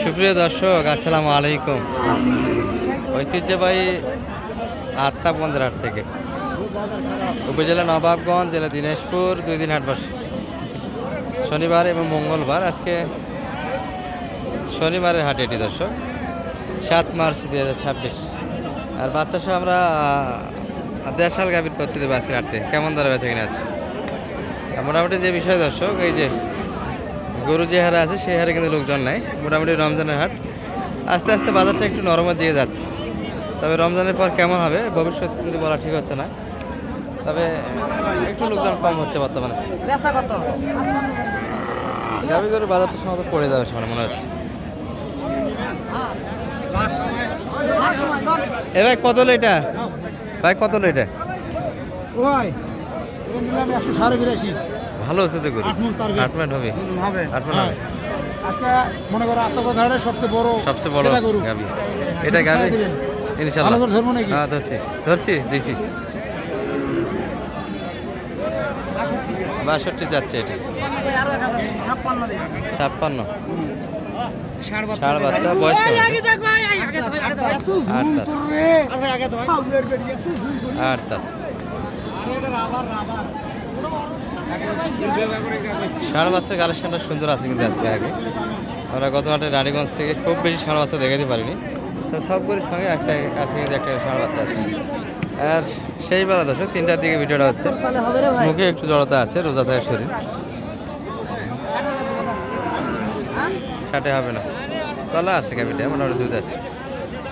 সুপ্রিয় দর্শক, আসসালামু আলাইকুম। ঐতিহ্যবাহী আত্মা বন্দরহাট থেকে উপজেলা নবাবগঞ্জ, জেলা দিনাজপুর, 2 দিন হাট বসে শনিবার এবং মঙ্গলবার। আজকে শনিবারের হাট এটি দর্শক, 7 মার্চ 2026। আর বাচ্চা সহ আমরা 1.5 সাল গাভীর করতে দেবো আজকে হাটতে। কেমন দরে বেচা কিনা আছে মোটামুটি যে বিষয় দর্শক, এই যে গরু যে হারে আছে সেই হারে কিন্তু লোকজন নাই। মোটামুটি রমজানের হাট, আস্তে আস্তে বাজারটা একটু নরমের দিকে যাচ্ছে। তবে রমজানের পর কেমন হবে ভবিষ্যৎ কিন্তু বলা ঠিক হচ্ছে না। তবে একটু লোকজন কম হচ্ছে বর্তমানে। গাভী গরুর বাজারটা সম্ভবত পড়ে যাবে সেখানে মনে হচ্ছে। এ ভাই কত হলো এটা? ভাই কত হলো এটা? ভালো হচ্ছে তো গরু, 8 মিনিট হবে। আজকে মনে করো আত্মবাজারের সবচেয়ে বড় গাভী। এটা গাভী ইনশাআল্লাহ ধরবো নাকি? হ্যাঁ ধরছি দিছি। 62 যাচ্ছে এটা। 56 ষাঁড় বাচ্চা, বয়স কেমন? 8 দাঁত। ষাঁড় বাচ্চার কালেকশনটা সুন্দর আছে কিন্তু আজকে। আগে আমরা গত হাটে রানীগঞ্জ থেকে খুব বেশি ষাঁড় বাচ্চা দেখাতে পারিনি, তো সবগুলির সঙ্গে একটা আজকে কিন্তু একটা ষাঁড় বাচ্চা আছে। আর সেই বেলা দর্শক 3টার দিকে ভিডিওটা হচ্ছে, মুখে একটু জড়তা আছে, রোজা থাকার শরীর। 60 হবে না, তলা আছে গাভিটা, মোটামুটি দুধ আছে।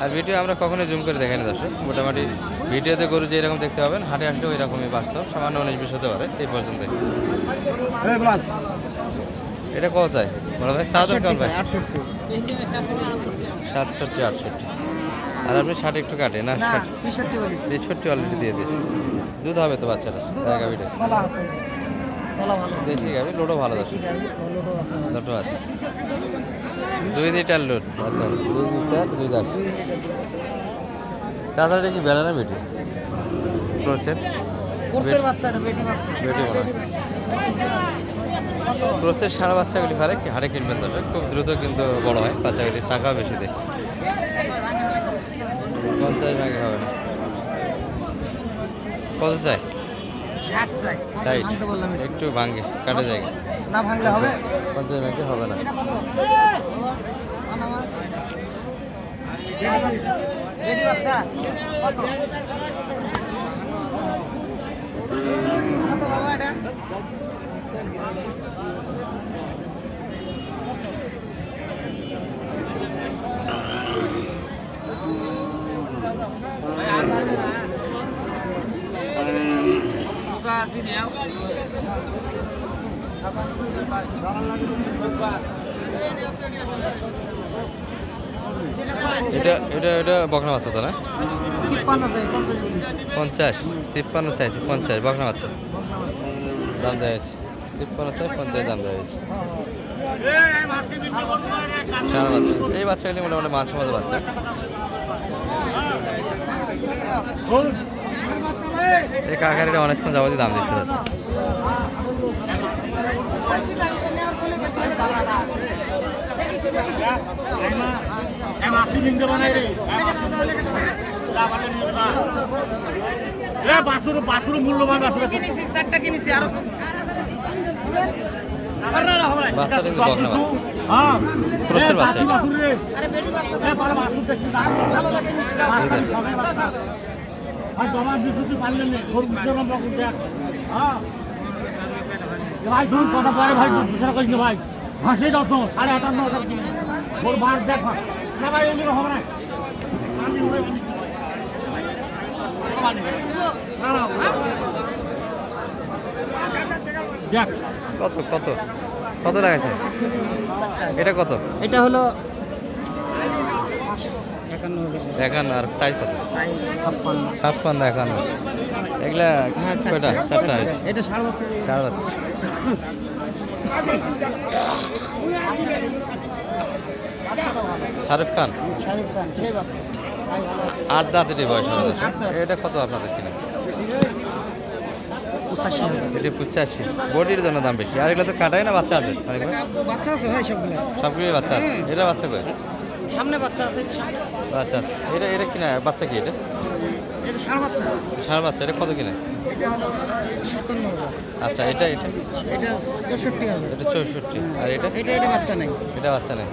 আর ভিডিও আমরা কখনোই জুম করে দেখাই না দর্শক। মোটামুটি ভিডিওতে গরু যে এরকম দেখতে পাবেন, হাটে আসলেও এরকমই বাস্তব, সামান্য 19-20 হতে পারে এই পর্যন্ত। এটা কত চাই বলো ভাই? 67, 68। আর আপনি 60 একটু কাটে না? 63 অলরেডি দিয়ে দিয়েছি। দুধ হবে তো বাচ্চাটা? গাভিটা দেশি গাভি, লোডও ভালো আছে, লোডও আছে, 2 লিটার লোড। আচ্ছা 2 লিটার দুধ আছে। চাচাটা কি বেলা না বেটি? ক্রসের ষাঁড় বাচ্চাগুলি ফেলে কি হারে কিনবেন দর্শক, খুব দ্রুত কিন্তু বড় হয় বাচ্চাগুলি, টাকাও বেশি দেয়। 50 ভাগে হবে না। কত চাই? 60 একটু ভাঙ্গে কাটে জায়গা না ভাঙলে হবে 50 ভাগে হবে না। এটা বকনা বাচ্চা তো না? 50, 53 চাইছে, 50 বকনা বাচ্চা দাম দেওয়া হয়েছে। 53 চাই, 50 দাম দেওয়া হয়েছে। ষাঁড় বাচ্চা, এই বাচ্চাগুলি মোটামুটি মাছ মতো বাচ্চা। এই কাকারিটা অনেকক্ষণ যাবতীয় দাম দিচ্ছে। মূল্যবান বাচ্চা কিন্তু বকনা বাচ্চা, কথা পরে ভাই ভাই হাসি 58 দেখ না ভাই, এগুলো হবে না। কত কত কত লাগাইছে এটা? কত? এটা হলো 51। আর সাইজ কত? 56, 51। এগুলা কয়টা? 4টা হয়েছে। এটা ষাঁড় বাচ্চা। শাহরুখ খান 8 দাঁতেরই বয়স হবে। এটা কত আপনাদের কিনা? 85,000। এটা 85, বডির জন্য দাম বেশি। আর এগুলো তো কাটাই না, বাচ্চা আছে মানে ভাই? বাচ্চা আছে ভাই সবগুলো। সবগুলোই বাচ্চা আছে। এটা বাচ্চা কই? সামনে বাচ্চা আছে, এই যে সামনে। আচ্ছা আচ্ছা, এটা কিনা বাচ্চা কি এটা? এটা ষাঁড় বাচ্চা। ষাঁড় বাচ্চা, এটা কত কিনা? এটা হলো 57,000। আচ্ছা, এটা এটা 64,000। এটা 64। আর এটা? এটা বাচ্চা নাই। এটা বাচ্চা নেই।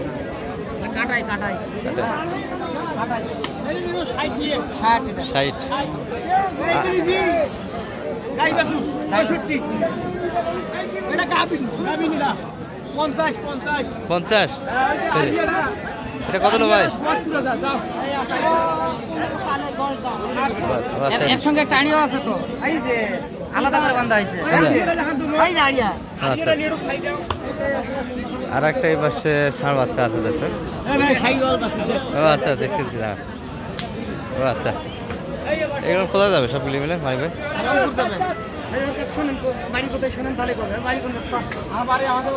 কাটাই কাটাই। কাটাই 60 এটা। 60। পঞ্চাশ। এটা কত হলো ভাই? আচ্ছা, এর সঙ্গে একটা আড়িয়া আছে তো, এই যে আলাদা করে বাঁধা হয়েছে। এই যে আড়িয়া। আচ্ছা। আর একটা এই পাশে ষাঁড় বাচ্চা আছে দর্শক। ও আচ্ছা, দেখতেছি না। ও আচ্ছা, এগুলো কোথায় যাবে সবগুলি মিলে ভাই ভাই? রংপুর যাবে। এই ওর কাছে শুনেন, বাড়ি কোথায় শুনেন তাহলে কবে? বাড়ি কোন? আমার বাড়ি আমাদের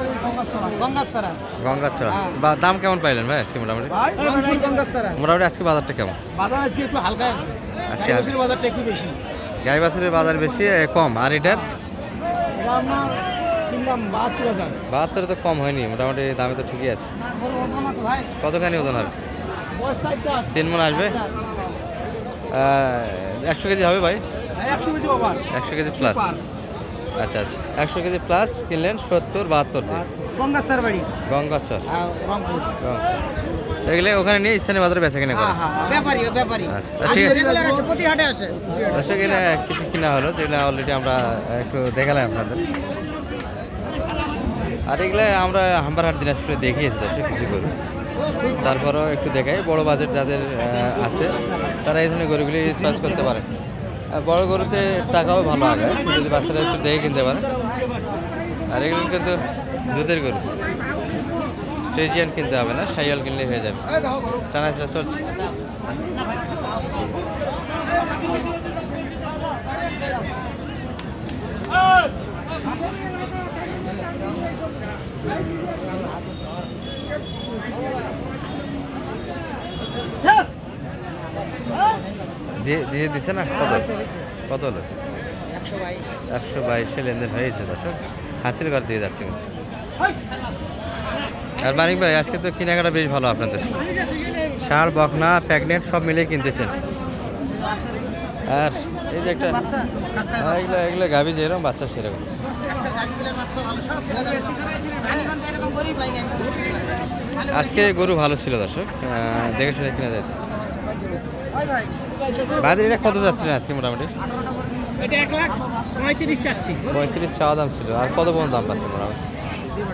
গঙ্গাছড়া। গঙ্গাছড়া। হ্যাঁ। বা দাম কেমন পাইলেন ভাই আজকে মোটামুটি? রংপুর গঙ্গাছড়া। মোটামুটি আজকে বাজারটা কেমন? বাজার আজকে একটু হালকা আছে। আজকে গাইবাসীর বাজারটা একটু বেশি। গাই বাছুরের বাজার বেশি, কম। আর এটার এটা আপনার কিনলাম 72,000। 72 তো কম হয়নি, মোটামুটি দামে তো ঠিকই আছে। বড় ওজন আছে ভাই। কতখানি ওজন হবে? বয়স চারটা। 3 মণ আসবে। 100 কেজি হবে ভাই? 100 কেজি বাবা। 100 কেজি প্লাস। আচ্ছা আচ্ছা, 100 কেজি প্লাস কিনলেন 70-72 দিয়ে। গঙ্গাছড়া বাড়ি। গঙ্গাচর, রংপুর। এগুলো ওখানে নিয়ে স্থানীয় বাজারে বেচা কিনা করে। হ্যাঁ, ব্যাপারী। আচ্ছা, ঠিক আছে। রেগুলার আছে, প্রতি হাটে আসে। দর্শক, এখানে কিছু কিনা হলো, যেগুলো অলরেডি আমরা একটু দেখালাম আপনাদের। আর এগুলো আমরা হামবারহাট দিনাজপুরে দেখিয়েছি দর্শক কিছু গরু। তারপরেও একটু দেখাই, বড় বাজেট যাদের আছে তারা এই ধরনের গরুগুলি চয়েস করতে পারে। আর বড় গরুতে টাকাও ভালো আগায় যদি বাচ্চারা একটু দেখে কিনতে পারে। আর এগুলো কিন্তু দুধের গরু, ফ্রিজিয়ান কিনতে হবে না, শাইয়াল কিনলে হয়ে যাবে। টানাচড়া চলছে। দিয়ে দিচ্ছে না? কত হলো? 122 লেনদেন হয়েছে দর্শক। হাসিল ঘর দিয়ে যাচ্ছে। আর মানিক ভাই, আজকে তো কেনাকাটা বেশ ভালো আপনাদের। ষাঁড়, বকনা, প্রেগনেন্ট সব মিলিয়ে কিনতেছেন। আর এই যে একটা এগুলো গাভী যেরকম বাচ্চা সেরকম। আজকে গরু ভালো ছিল দর্শক, দেখে শুনে কিনা যাচ্ছে। বাজারে এটা কত যাচ্ছিলেন আজকে মোটামুটি? এটা 1,35,000 চাচ্ছি। 35 চাওয়া দাম ছিল। আর কত পর্যন্ত দাম পাচ্ছে মোটামুটি?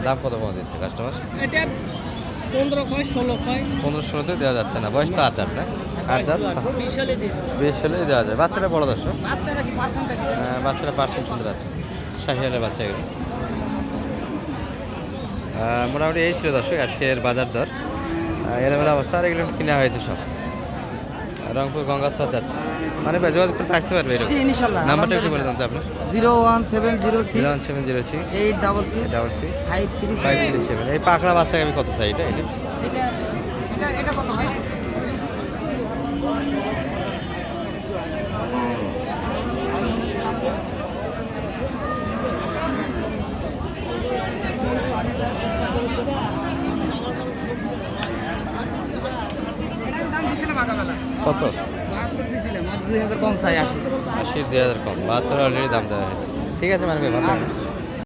দাম কত পর্যন্ত দিচ্ছে কাস্টমার? এটা 15 কয় 16 কয়। 15-16তে দেওয়া যাচ্ছে না। বয়স তো 8 দাঁত না? 8 দাঁত 20 হলে দিই। 20 হলেই দেওয়া যায়। বাচ্চাটা বড় দর্শক। বাচ্চাটা কি পার্সেন্টটা কি? বাচ্চাটা পার্সেন্ট সুন্দর আছে, শাহিয়ালের বাচ্চা এগুলো। মোটামুটি এই ছিল দর্শক আজকের বাজার দর। এলোমেলো অবস্থা। আর এগুলো কিনা হয়েছে সব। রংপুর গঙ্গাচর যাচ্ছে। মানে ভাই যোগাযোগ করতে আসতে পারবে এরকম? জি ইনশাআল্লাহ। নাম্বারটা একটু বলে দেন তো আপনার। 01706 01706 866 866 537। 537। এই পাকড়া বাচ্চা আমি কত চাই? এটা এটা কত হয়? দাম দিছিলাম আগাবেলা। কত? 72 দিছিলাম, আর 2000 কম চাই। 80 2000 কম। 72 অলরেডি দাম দেওয়া হয়েছে। ঠিক আছে মানে ভাই, ভালো থাকবেন।